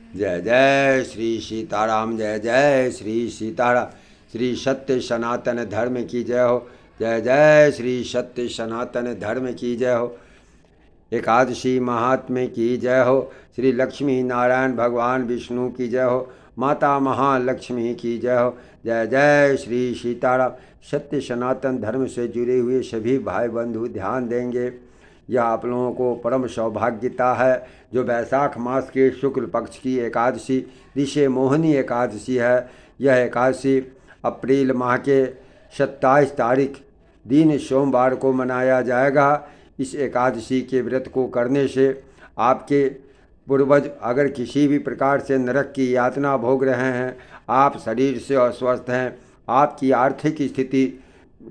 जय जय श्री सीताराम, जय जय श्री सीताराम। श्री सत्य सनातन धर्म की जय हो। जय जय श्री सत्य सनातन धर्म की जय हो। एकादशी महात्म्य की जय हो। श्री लक्ष्मी नारायण भगवान विष्णु की जय हो। माता महालक्ष्मी की जय हो। जय जय श्री सीताराम। सत्य सनातन धर्म से जुड़े हुए सभी भाई बंधु ध्यान देंगे। यह आप लोगों को परम सौभाग्यता है जो वैशाख मास के शुक्ल पक्ष की एकादशी ऋषि मोहिनी एकादशी है। यह एकादशी अप्रैल माह के 27 तारीख दिन सोमवार को मनाया जाएगा। इस एकादशी के व्रत को करने से आपके पूर्वज अगर किसी भी प्रकार से नरक की यातना भोग रहे हैं, आप शरीर से अस्वस्थ हैं, आपकी आर्थिक स्थिति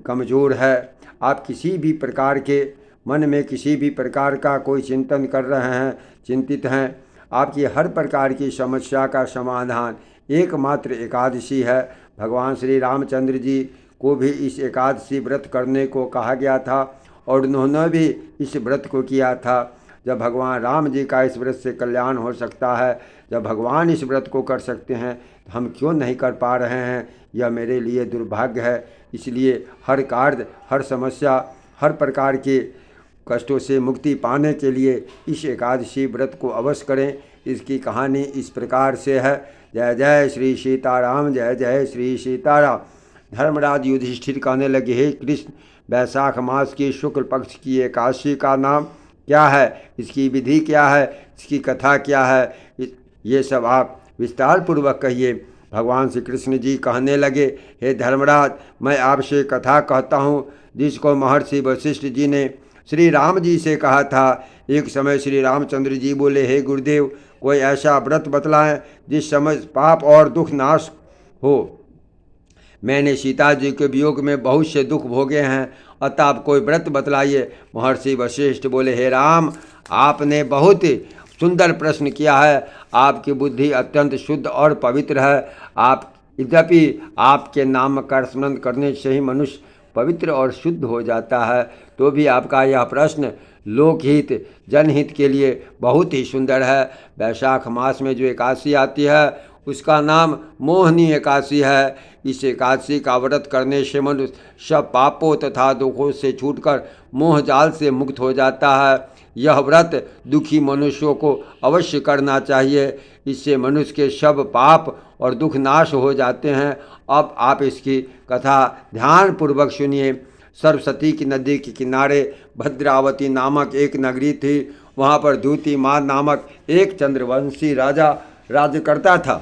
कमज़ोर है, आप किसी भी प्रकार के मन में किसी भी प्रकार का कोई चिंतन कर रहे हैं, चिंतित हैं, आपकी हर प्रकार की समस्या का समाधान एकमात्र एकादशी है। भगवान श्री रामचंद्र जी को भी इस एकादशी व्रत करने को कहा गया था और उन्होंने भी इस व्रत को किया था। जब भगवान राम जी का इस व्रत से कल्याण हो सकता है, जब भगवान इस व्रत को कर सकते हैं, तो हम क्यों नहीं कर पा रहे हैं? यह मेरे लिए दुर्भाग्य है। इसलिए हर कार्य, हर समस्या, हर प्रकार के कष्टों से मुक्ति पाने के लिए इस एकादशी व्रत को अवश्य करें। इसकी कहानी इस प्रकार से है। जय जय श्री सीताराम, जय जय श्री सीताराम। धर्मराज युधिष्ठिर कहने लगे, हे कृष्ण, वैशाख मास की शुक्ल पक्ष की एकादशी का नाम क्या है? इसकी विधि क्या है? इसकी कथा क्या है? ये सब आप विस्तार पूर्वक कहिए। भगवान श्री कृष्ण जी कहने लगे, हे धर्मराज, मैं आपसे कथा कहता हूँ जिसको महर्षि वशिष्ठ जी ने श्री राम जी से कहा था। एक समय श्री रामचंद्र जी बोले, हे गुरुदेव, कोई ऐसा व्रत बतलाएं जिस समय पाप और दुख नाश हो। मैंने सीता जी के वियोग में बहुत से दुख भोगे हैं, अतः आप कोई व्रत बतलाइए। महर्षि वशिष्ठ बोले, हे राम, आपने बहुत सुंदर प्रश्न किया है। आपकी बुद्धि अत्यंत शुद्ध और पवित्र है। आप यद्यपि आपके नाम का स्मरण करने से ही मनुष्य पवित्र और शुद्ध हो जाता है, तो भी आपका यह प्रश्न लोकहित, जनहित के लिए बहुत ही सुंदर है। वैशाख मास में जो एकादशी आती है उसका नाम मोहिनी एकादशी है। इस एकादशी का व्रत करने से मनुष्य सब पापों तथा दुखों से छूटकर मोह जाल से मुक्त हो जाता है। यह व्रत दुखी मनुष्यों को अवश्य करना चाहिए। इससे मनुष्य के सब पाप और दुख नाश हो जाते हैं। अब आप इसकी कथा ध्यानपूर्वक सुनिए। सरस्वती की नदी के किनारे भद्रावती नामक एक नगरी थी। वहाँ पर द्युतिमान नामक एक चंद्रवंशी राजा राज्य करता था।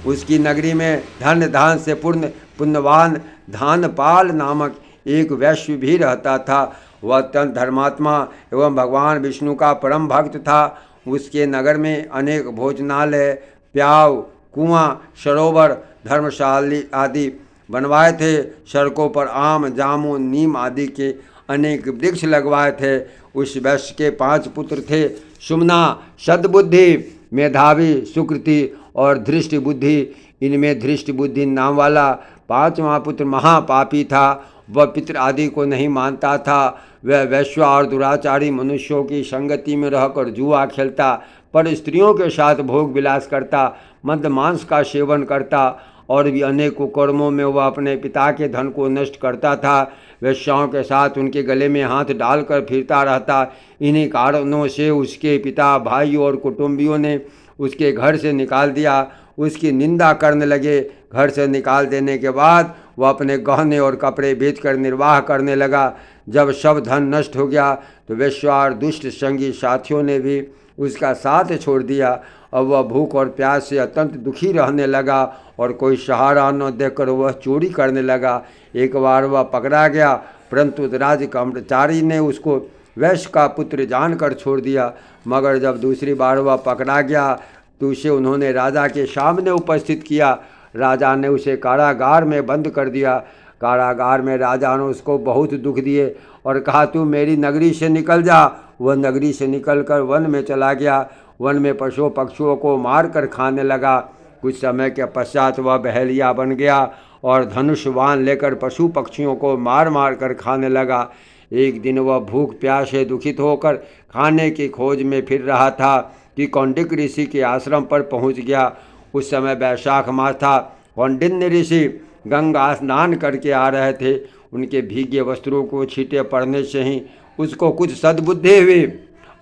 उसकी नगरी में धन धान से पूर्ण पुण्यवान धानपाल नामक एक वैश्य भी रहता था। वह अत्यंत धर्मात्मा एवं भगवान विष्णु का परम भक्त था। उसके नगर में अनेक भोजनालय, प्याव, कुआं, सरोवर, धर्मशाली आदि बनवाए थे। सड़कों पर आम, जामुन, नीम आदि के अनेक वृक्ष लगवाए थे। उस वैश्य के 5 पुत्र थे, सुमना, सद्बुद्धि, मेधावी, सुकृति और धृष्ट बुद्धि। इनमें धृष्ट बुद्धि नाम वाला 5वां पुत्र महापापी था। वह पितृ आदि को नहीं मानता था। वह वैश्य और दुराचारी मनुष्यों की संगति में रहकर जुआ खेलता, पर स्त्रियों के साथ भोग विलास करता, मद मांस का सेवन करता और भी अनेकों कर्मों में वह अपने पिता के धन को नष्ट करता था। वेश्याओं के साथ उनके गले में हाथ डालकर फिरता रहता। इन्हीं कारणों से उसके पिता, भाई और कुटुंबियों ने उसके घर से निकाल दिया। उसकी निंदा करने लगे। घर से निकाल देने के बाद वह अपने गहने और कपड़े बेचकर निर्वाह करने लगा। जब सब धन नष्ट हो गया तो वेश्या और दुष्ट संगी साथियों ने भी उसका साथ छोड़ दिया। अब वह भूख और प्यास से अत्यंत दुखी रहने लगा और कोई सहारा न देकर वह चोरी करने लगा। एक बार वह पकड़ा गया, परंतु राज कर्मचारी ने उसको वैश्य का पुत्र जानकर छोड़ दिया। मगर जब दूसरी बार वह पकड़ा गया तो उसे उन्होंने राजा के सामने उपस्थित किया। राजा ने उसे कारागार में बंद कर दिया। कारागार में राजा ने उसको बहुत दुख दिए और कहा, तू मेरी नगरी से निकल जा। वह नगरी से निकलकर वन में चला गया। वन में पशु पक्षियों को मार कर खाने लगा। कुछ समय के पश्चात वह बहेलिया बन गया और धनुष बाण लेकर पशु पक्षियों को मार मार कर खाने लगा। एक दिन वह भूख प्यास से दुखित होकर खाने की खोज में फिर रहा था कि कौंडिक ऋषि के आश्रम पर पहुंच गया। उस समय वैशाख मास था। कौंडिन्य ऋषि गंगा स्नान करके आ रहे थे। उनके भीगे वस्त्रों को छींटे पड़ने से ही उसको कुछ सद्बुद्धि हुई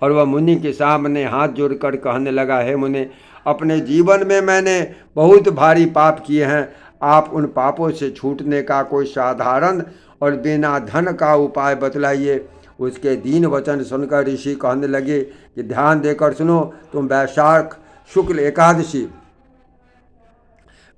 और वह मुनि के सामने हाथ जोड़कर कहने लगा, हे मुनि, अपने जीवन में मैंने बहुत भारी पाप किए हैं। आप उन पापों से छूटने का कोई साधारण और बिना धन का उपाय बतलाइए। उसके दीन वचन सुनकर ऋषि कहने लगे कि ध्यान देकर सुनो, तुम वैशाख शुक्ल एकादशी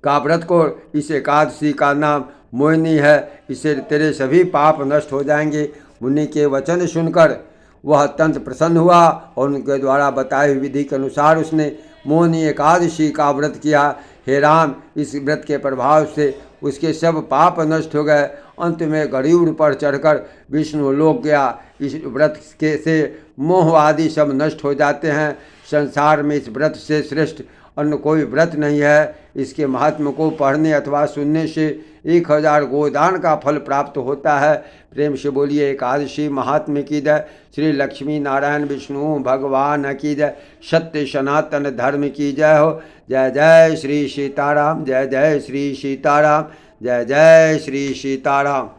का व्रत को, इस एकादशी का नाम मोहिनी है, इससे तेरे सभी पाप नष्ट हो जाएंगे। मुनि के वचन सुनकर वह अत्यंत प्रसन्न हुआ और उनके द्वारा बताई हुई विधि के अनुसार उसने मोहिनी एकादशी का व्रत किया। हे राम, इस व्रत के प्रभाव से उसके सब पाप नष्ट हो गए। अंत में गरुड़ पर चढ़कर विष्णु लोक गया। इस व्रत के से मोह आदि सब नष्ट हो जाते हैं। संसार में इस व्रत से श्रेष्ठ अन्य कोई व्रत नहीं है। इसके महात्म को पढ़ने अथवा सुनने से 1000 गोदान का फल प्राप्त होता है। प्रेम से बोलिए एकादशी महात्म्य की जय। श्री लक्ष्मी नारायण विष्णु भगवान की जय। सत्य सनातन धर्म की जय हो। जय जय श्री सीताराम, जय जय श्री सीताराम, जय जय श्री सीताराम।